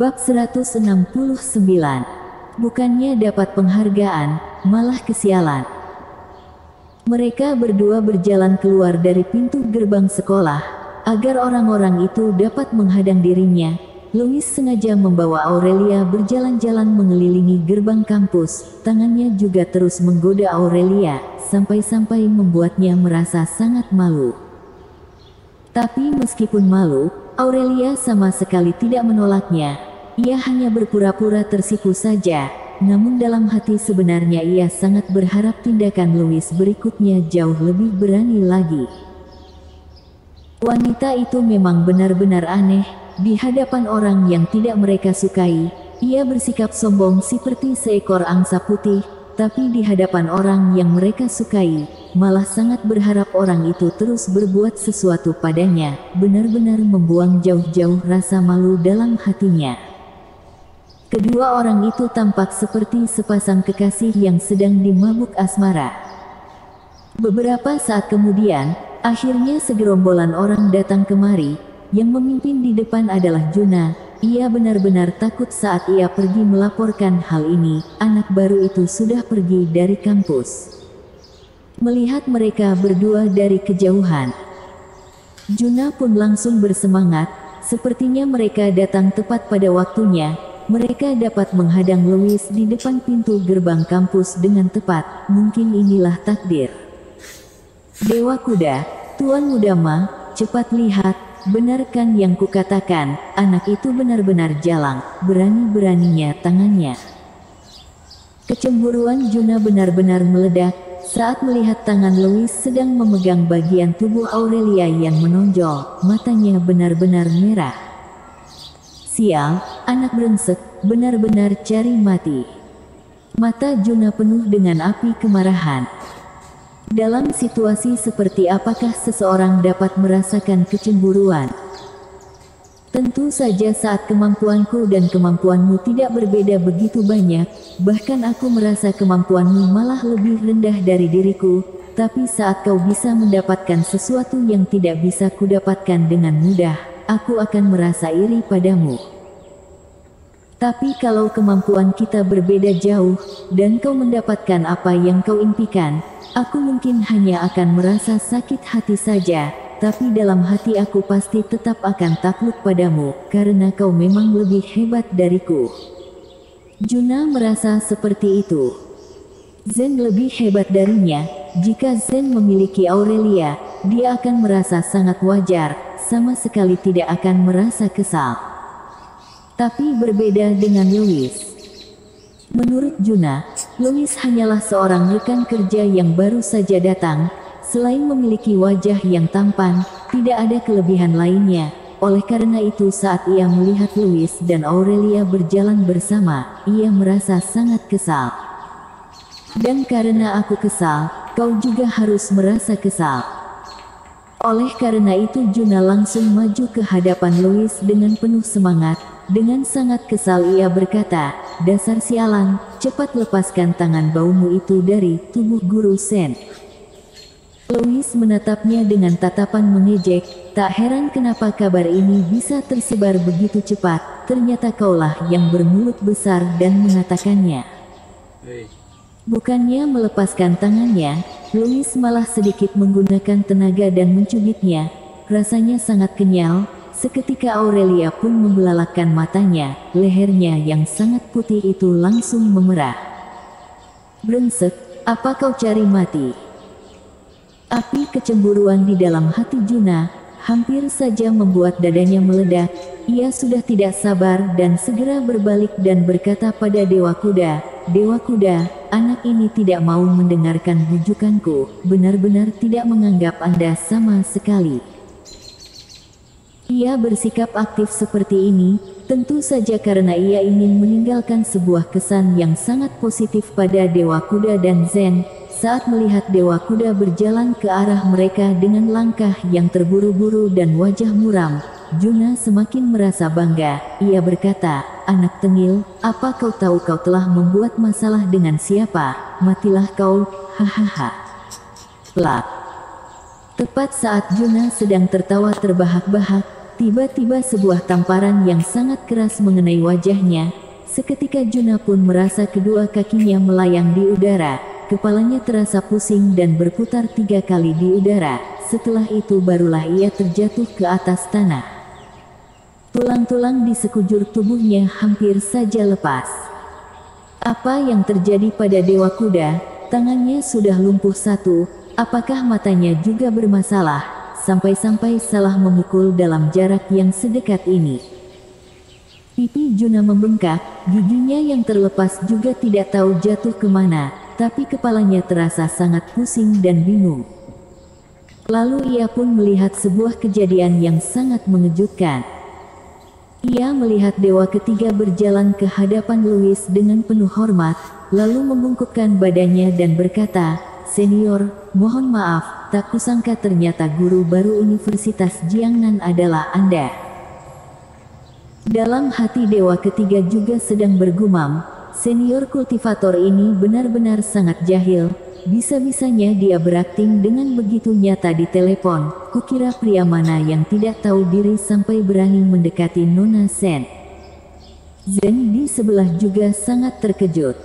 Bab 169. Bukannya dapat penghargaan, malah kesialan. Mereka berdua berjalan keluar dari pintu gerbang sekolah, agar orang-orang itu dapat menghadang dirinya. Louis sengaja membawa Aurelia berjalan-jalan mengelilingi gerbang kampus. Tangannya juga terus menggoda Aurelia, sampai-sampai membuatnya merasa sangat malu. Tapi meskipun malu, Aurelia sama sekali tidak menolaknya. Ia hanya berpura-pura tersipu saja, namun dalam hati sebenarnya ia sangat berharap tindakan Louis berikutnya jauh lebih berani lagi. Wanita itu memang benar-benar aneh. Di hadapan orang yang tidak mereka sukai, ia bersikap sombong seperti seekor angsa putih, tapi di hadapan orang yang mereka sukai, malah sangat berharap orang itu terus berbuat sesuatu padanya, benar-benar membuang jauh-jauh rasa malu dalam hatinya. Kedua orang itu tampak seperti sepasang kekasih yang sedang dimabuk asmara. Beberapa saat kemudian, akhirnya segerombolan orang datang kemari. Yang memimpin di depan adalah Juna. Ia benar-benar takut saat ia pergi melaporkan hal ini. Anak baru itu sudah pergi dari kampus. Melihat mereka berdua dari kejauhan, Juna pun langsung bersemangat. Sepertinya mereka datang tepat pada waktunya. Mereka dapat menghadang Louis di depan pintu gerbang kampus dengan tepat. Mungkin inilah takdir. Dewa Kuda, Tuan Mudama, cepat lihat. Benar kan yang kukatakan, anak itu benar-benar jalang, berani-beraninya tangannya. Kecemburuan Juna benar-benar meledak saat melihat tangan Louis sedang memegang bagian tubuh Aurelia yang menonjol. Matanya benar-benar merah. Sial, anak brengsek, benar-benar cari mati. Mata Juna penuh dengan api kemarahan. Dalam situasi seperti apakah seseorang dapat merasakan kecemburuan? Tentu saja saat kemampuanku dan kemampuanmu tidak berbeda begitu banyak, bahkan aku merasa kemampuanmu malah lebih rendah dari diriku, tapi saat kau bisa mendapatkan sesuatu yang tidak bisa kudapatkan dengan mudah, aku akan merasa iri padamu. Tapi kalau kemampuan kita berbeda jauh, dan kau mendapatkan apa yang kau impikan, aku mungkin hanya akan merasa sakit hati saja, tapi dalam hati aku pasti tetap akan takluk padamu, karena kau memang lebih hebat dariku. Juna merasa seperti itu. Zen lebih hebat darinya. Jika Zen memiliki Aurelia, dia akan merasa sangat wajar, sama sekali tidak akan merasa kesal. Tapi berbeda dengan Louis. Menurut Juna, Louis hanyalah seorang rekan kerja yang baru saja datang. Selain memiliki wajah yang tampan, tidak ada kelebihan lainnya. Oleh karena itu saat ia melihat Louis dan Aurelia berjalan bersama, ia merasa sangat kesal. Dan karena aku kesal, kau juga harus merasa kesal. Oleh karena itu Juna langsung maju ke hadapan Louis dengan penuh semangat. Dengan sangat kesal ia berkata, "Dasar sialan, cepat lepaskan tangan baumu itu dari tubuh Guru Sen." Louis menatapnya dengan tatapan mengejek. Tak heran kenapa kabar ini bisa tersebar begitu cepat. Ternyata kaulah yang bermulut besar dan mengatakannya. Bukannya melepaskan tangannya, Louis malah sedikit menggunakan tenaga dan mencubitnya. Rasanya sangat kenyal. Seketika Aurelia pun membelalakkan matanya, lehernya yang sangat putih itu langsung memerah. "Brengsek, apa kau cari mati?" Api kecemburuan di dalam hati Juna hampir saja membuat dadanya meledak. Ia sudah tidak sabar dan segera berbalik dan berkata pada Dewa Kuda, "Dewa Kuda, anak ini tidak mau mendengarkan bujukanku, benar-benar tidak menganggap Anda sama sekali." Ia bersikap aktif seperti ini, tentu saja karena ia ingin meninggalkan sebuah kesan yang sangat positif pada Dewa Kuda dan Zen. Saat melihat Dewa Kuda berjalan ke arah mereka dengan langkah yang terburu-buru dan wajah muram, Juna semakin merasa bangga. Ia berkata, "Anak tengil, apa kau tahu kau telah membuat masalah dengan siapa? Matilah kau, hahaha." Plak. Tepat saat Juna sedang tertawa terbahak-bahak, tiba-tiba sebuah tamparan yang sangat keras mengenai wajahnya. Seketika Juna pun merasa kedua kakinya melayang di udara, kepalanya terasa pusing dan berputar 3 kali di udara. Setelah itu barulah ia terjatuh ke atas tanah. Tulang-tulang di sekujur tubuhnya hampir saja lepas. Apa yang terjadi pada Dewa Kuda? Tangannya sudah lumpuh satu. Apakah matanya juga bermasalah? Sampai-sampai salah memukul dalam jarak yang sedekat ini. Pipi Juna membengkak, giginya yang terlepas juga tidak tahu jatuh kemana, tapi kepalanya terasa sangat pusing dan bingung. Lalu ia pun melihat sebuah kejadian yang sangat mengejutkan. Ia melihat dewa ketiga berjalan ke hadapan Louis dengan penuh hormat, lalu membungkukkan badannya dan berkata, "Senior, mohon maaf, tak kusangka ternyata guru baru Universitas Jiangnan adalah Anda." Dalam hati dewa ketiga juga sedang bergumam, senior kultivator ini benar-benar sangat jahil. Bisa-bisanya dia berakting dengan begitu nyata di telepon. Kukira pria mana yang tidak tahu diri sampai berani mendekati Nona Sen. Zeng di sebelah juga sangat terkejut.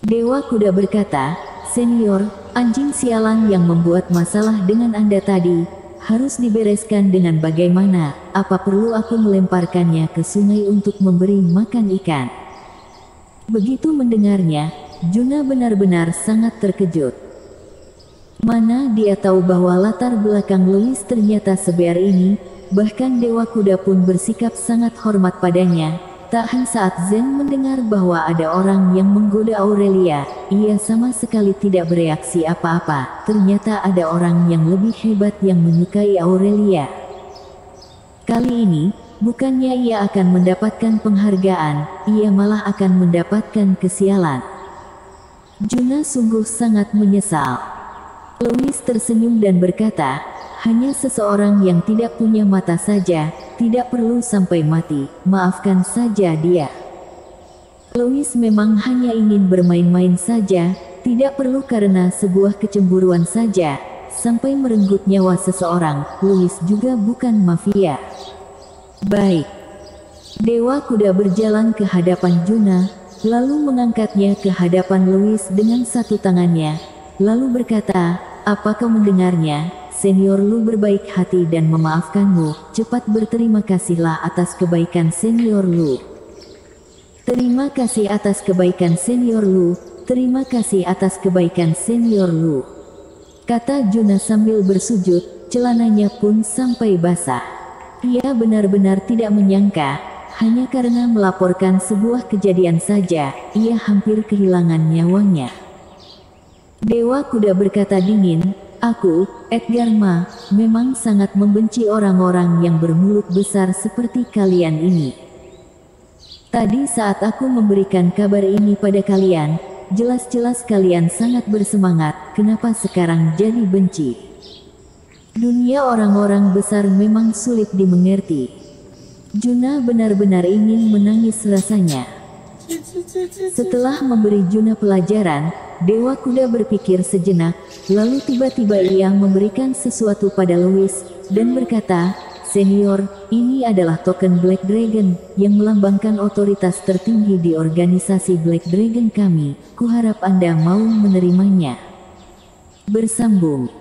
Dewa Kuda berkata, "Senior, anjing sialan yang membuat masalah dengan Anda tadi, harus dibereskan dengan bagaimana? Apa perlu aku melemparkannya ke sungai untuk memberi makan ikan?" Begitu mendengarnya, Juna benar-benar sangat terkejut. Mana dia tahu bahwa latar belakang Louis ternyata sebear ini, bahkan Dewa Kuda pun bersikap sangat hormat padanya. Tak hanya saat Zeng mendengar bahwa ada orang yang menggoda Aurelia, ia sama sekali tidak bereaksi apa-apa. Ternyata ada orang yang lebih hebat yang menyukai Aurelia. Kali ini, bukannya ia akan mendapatkan penghargaan, ia malah akan mendapatkan kesialan. Juna sungguh sangat menyesal. Louis tersenyum dan berkata, "Hanya seseorang yang tidak punya mata saja, tidak perlu sampai mati, maafkan saja dia." Louis memang hanya ingin bermain-main saja, tidak perlu karena sebuah kecemburuan saja, sampai merenggut nyawa seseorang. Louis juga bukan mafia. Baik. Dewa Kuda berjalan ke hadapan Juna, lalu mengangkatnya ke hadapan Louis dengan satu tangannya, lalu berkata, "Apa kau mendengarnya? Senior Lu berbaik hati dan memaafkanmu, cepat berterima kasihlah atas kebaikan Senior Lu." "Terima kasih atas kebaikan Senior Lu, terima kasih atas kebaikan Senior Lu," kata Juna sambil bersujud, celananya pun sampai basah. Ia benar-benar tidak menyangka, hanya karena melaporkan sebuah kejadian saja, ia hampir kehilangan nyawanya. Dewa Kuda berkata dingin, "Aku, Edgar Ma, memang sangat membenci orang-orang yang bermulut besar seperti kalian ini. Tadi saat aku memberikan kabar ini pada kalian, jelas-jelas kalian sangat bersemangat, kenapa sekarang jadi benci? Dunia orang-orang besar memang sulit dimengerti." Juna benar-benar ingin menangis rasanya. Setelah memberi Juna pelajaran, Dewa Kuda berpikir sejenak, lalu tiba-tiba ia memberikan sesuatu pada Louis, dan berkata, "Senior, ini adalah token Black Dragon, yang melambangkan otoritas tertinggi di organisasi Black Dragon kami. Kuharap Anda mau menerimanya." Bersambung.